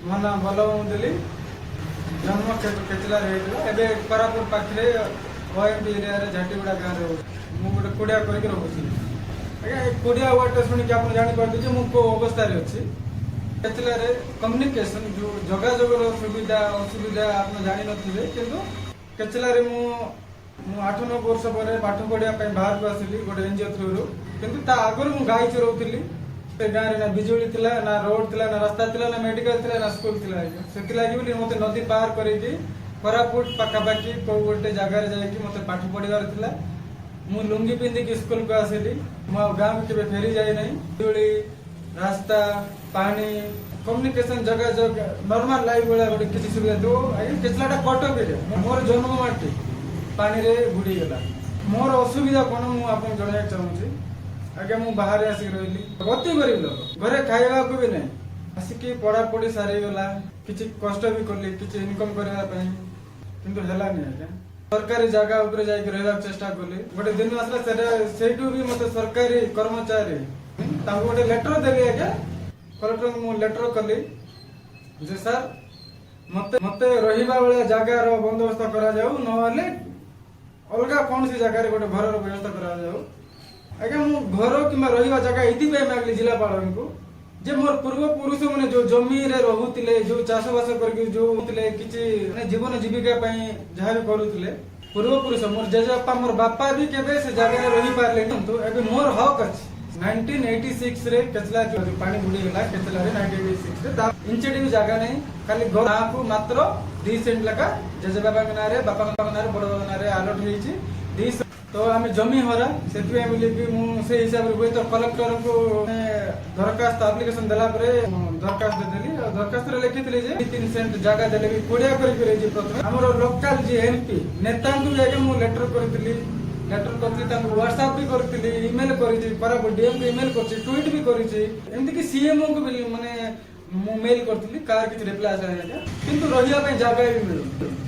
ମୋ ନାଁ ବଲବନ୍ତ ଦେଲି ଜନ୍ମ କେଚିଲାରେ ହେଇଥିଲା। ଏବେ କୋରାପୁଟ ପାଖରେ OMP ଏରିଆରେ ଝାଟିଗୁଡ଼ା ଗାଁରେ ରହୁଛି। ମୁଁ ଗୋଟେ କୁଡ଼ିଆ କରିକି ରହୁଛି। ଆଜ୍ଞା ଏ କୁଡ଼ିଆ ୱାର୍ଡଟା ଶୁଣିକି ଆପଣ ଜାଣିପାରୁଥିବେ ଯେ ମୁଁ କେଉଁ ଅବସ୍ଥାରେ ଅଛି। କେଚିଲାରେ କମ୍ୟୁନିକେସନ୍ ଯେଉଁ ଯୋଗାଯୋଗର ସୁବିଧା ଅସୁବିଧା ଆପଣ ଜାଣିନଥିବେ, କିନ୍ତୁ କେଚିଲାରେ ମୁଁ 8-9 ବର୍ଷ ପରେ ପାଠ ପଢ଼ିବା ପାଇଁ ବାହାରକୁ ଆସିଲି ଗୋଟେ NGO ଥ୍ରୁରୁ। କିନ୍ତୁ ତା ଆଗରୁ ମୁଁ ଗାଈ ଚରାଉଥିଲି। ସେ ଗାଁରେ ନା ବିଜୁଳି ଥିଲା, ନା ରୋଡ୍ ଥିଲା, ନା ରାସ୍ତା ଥିଲା, ନା ମେଡିକାଲ ଥିଲା, ନା ସ୍କୁଲ ଥିଲା। ସେଥିଲାଗି ବୋଲି ମୋତେ ନଦୀ ପାର କରିକି କୋରାପୁଟ ପାଖାପାଖି କେଉଁ ଗୋଟେ ଜାଗାରେ ଯାଇକି ମୋତେ ପାଠ ପଢ଼ିବାର ଥିଲା। ମୁଁ ଲୁଙ୍ଗି ପିନ୍ଧିକି ସ୍କୁଲକୁ ଆସିଲି। ମୁଁ ଆଉ ଗାଁକୁ କେବେ ଫେରି ଯାଇନାହିଁ। ବିଜୁଳି, ରାସ୍ତା, ପାଣି, କମ୍ୟୁନିକେସନ୍, ଯୋଗାଯୋଗ, ନର୍ମାଲ ଲାଇଫ୍ ଭଳିଆ ଗୋଟେ କିଛି ସୁବିଧା ଥିବ। ଆଜ୍ଞା କେଚିଲାଟା କଟକରେ ମୋର ଜନ୍ମ ମାଟି ପାଣିରେ ବୁଡ଼ିଗଲା। ମୋର ଅସୁବିଧା କ'ଣ ମୁଁ ଆପଣଙ୍କୁ ଜଣାଇବାକୁ ଚାହୁଁଛି। ଆଜ୍ଞା ମୁଁ ବାହାରେ ଆସିକି ରହିଲି, ଅତି ଗରିବ ଲୋକ, ଘରେ ଖାଇବାକୁ ବି ନାହିଁ। ଆସିକି ପଢ଼ାପଢ଼ି ସାରିଗଲା, କିଛି କଷ୍ଟ ବି କଲି କିଛି ଇନକମ୍ କରିବା ପାଇଁ, କିନ୍ତୁ ହେଲାନି ଆଜ୍ଞା। ସରକାରୀ ଜାଗା ଉପରେ ଯାଇକି ରହିବାକୁ ଚେଷ୍ଟା କଲି। ଗୋଟେ ଦିନ ଆସିଲା ସେଇଠୁ ବି ମୋତେ ସରକାରୀ କର୍ମଚାରୀ ତାଙ୍କୁ ଗୋଟେ ଲେଟର ଦେଲି ଆଜ୍ଞା। କଲେକ୍ଟରଙ୍କୁ ମୁଁ ଲେଟର କଲି ଯେ ସାର୍ ମତେ ରହିବା ଭଳିଆ ଜାଗାର ବନ୍ଦୋବସ୍ତ କରାଯାଉ, ନହେଲେ ଅଲଗା କୌଣସି ଜାଗାରେ ଗୋଟେ ଘରର ବ୍ୟବସ୍ଥା କରାଯାଉ। ଆଜ୍ଞା ମୁଁ ଘର କିମ୍ବା ରହିବା ଜାଗା ଏଇଥିପାଇଁ ମାଗିଲି ଜିଲ୍ଲାପାଳଙ୍କୁ ଯେ ମୋର ପୂର୍ବପୁରୁଷ ମାନେ ଯୋଉ ଜମିରେ ରହୁଥିଲେ, ଯୋଉ ଚାଷବାସ କରିକି ଯୋଉ ଥିଲେ, କିଛି ଜୀବନ ଜୀବିକା ପାଇଁ ଯାହା ବି କରୁଥିଲେ, ପୂର୍ବପୁରୁଷ ମୋର ଜେଜେବାପା ମୋର ବାପା ବି କେବେ ସେ ଜାଗାରେ ରହିପାରିଲେନି। କିନ୍ତୁ ଏବେ ମୋର ହକ୍ ଅଛି। 1986 ରେ କେଚିଲା ଯୋଉ ପାଣି ବୁଡ଼ିଗଲା କେଚିଲାରେ 1986 ରେ ଇଞ୍ଚେ ବି ଜାଗା ନାହିଁ। ଖାଲି ଗାଁକୁ ମାତ୍ର 2 ସେଣ୍ଟ ଲେଖା ଜେଜେବାପାଙ୍କ ନାଁରେ, ବାପାଙ୍କ ନାଁରେ, ବଡ଼ ବାବା ନାଁରେ ଆଲଟ ହେଇଛି। ତ ଆମେ ଜମି ହରା, ସେଥିପାଇଁ ବୋଲିକି ମୁଁ ସେଇ ହିସାବରେ ହୁଏତ କଲେକ୍ଟରଙ୍କୁ ଦରଖାସ୍ତ ଆପ୍ଲିକେସନ ଦେଲା ପରେ ଦରଖାସ୍ତ ଦେଲି। ଆଉ ଦରଖାସ୍ତରେ ଲେଖିଥିଲି ଯେ 3 ସେଣ୍ଟ ଜାଗା ଦେଲେ ବି କୁଡ଼ିଆ କରିକି ରହିଛି। ପ୍ରଥମେ ଆମର ଲୋକାଲ ଯିଏ MP ନେତାଙ୍କୁ ବି ଆଜ୍ଞା ମୁଁ ଲେଟର କରିଥିଲି, ତାଙ୍କୁ ହ୍ୱାଟ୍ସଆପ ବି କରିଥିଲି, ଇମେଲ କରିଛି, କୋରାପୁଟ DMକୁ ଇମେଲ କରିଛି, ଟ୍ୱିଟ୍ ବି କରିଛି, ଏମିତିକି CMOଙ୍କୁ ବି ମାନେ ମୁଁ ମେଲ କରିଥିଲି। କାହାର କିଛି ରିପ୍ଲାଏ ଆସିଲାନି ଆଜ୍ଞା। କିନ୍ତୁ ରହିବା ପାଇଁ ଜାଗା ବି ମିଳୁନି।